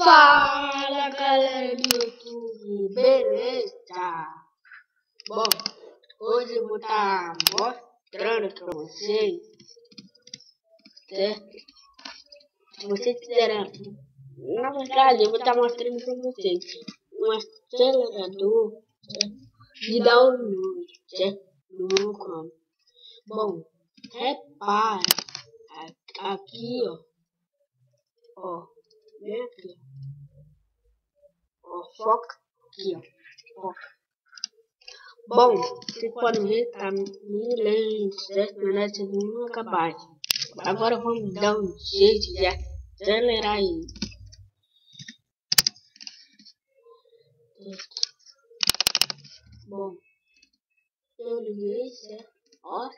Fala galera do YouTube, beleza? Bom, hoje eu vou estar mostrando pra vocês, certo? Se vocês quiserem, na verdade eu vou estar mostrando pra vocês um acelerador, certo? De download, certo? No meu canal. Bom, repara aqui, ó, vem aqui. Foca aqui, ó. Foca. Bom, vocês podem ver que tá milhões, certo? Mas não acabar. Agora vamos dar um jeito de acelerar ele. Bom, eu liguei, certo? Ó,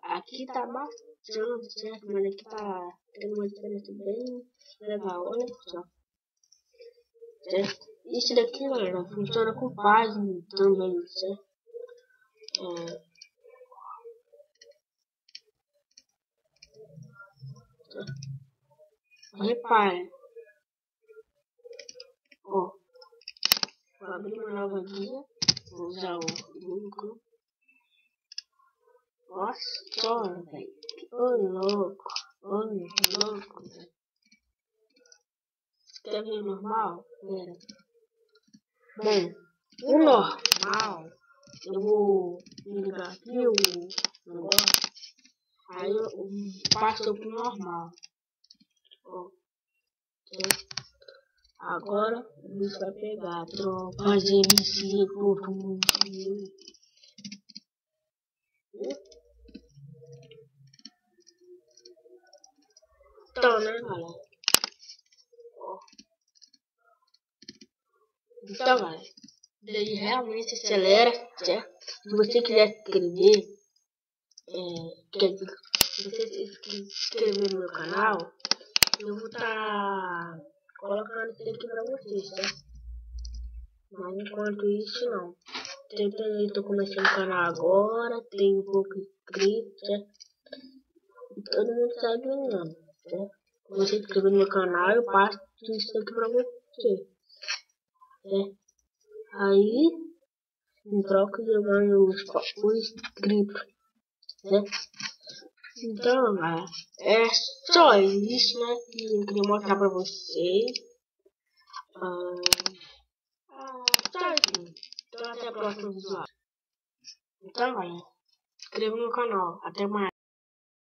aqui tá bastante, certo? Mas aqui tá tendo uma diferença bem legal, olha só. Certo? Isso daqui, galera, funciona com página também, certo? Repare, ó, vou abrir uma nova guia, vou usar o Google. Nossa, velho, ô louco, velho. Quer ver normal? Pera. Bom, o normal, eu vou ligar aqui o negócio, aí eu passo pro normal. Ó, agora o bicho vai pegar, tropa de MC por então, né, galera? Então, galera, daí realmente acelera, certo? Se você quiser escrever, se você se inscrever no meu canal, eu vou estar colocando isso aqui pra vocês, certo? Mas enquanto isso, não. Eu tô começando o canal agora, tenho um pouco inscrito, certo? E todo mundo sabe não, certo? Se você se inscrever no meu canal, eu passo isso aqui pra você, certo? Aí, em troca eu ganho o inscrito, certo? Então, galera, é só isso, né? Que eu queria mostrar pra vocês. Só isso. Então, até a próxima visual. Então, galera, se inscreva no canal. Até mais.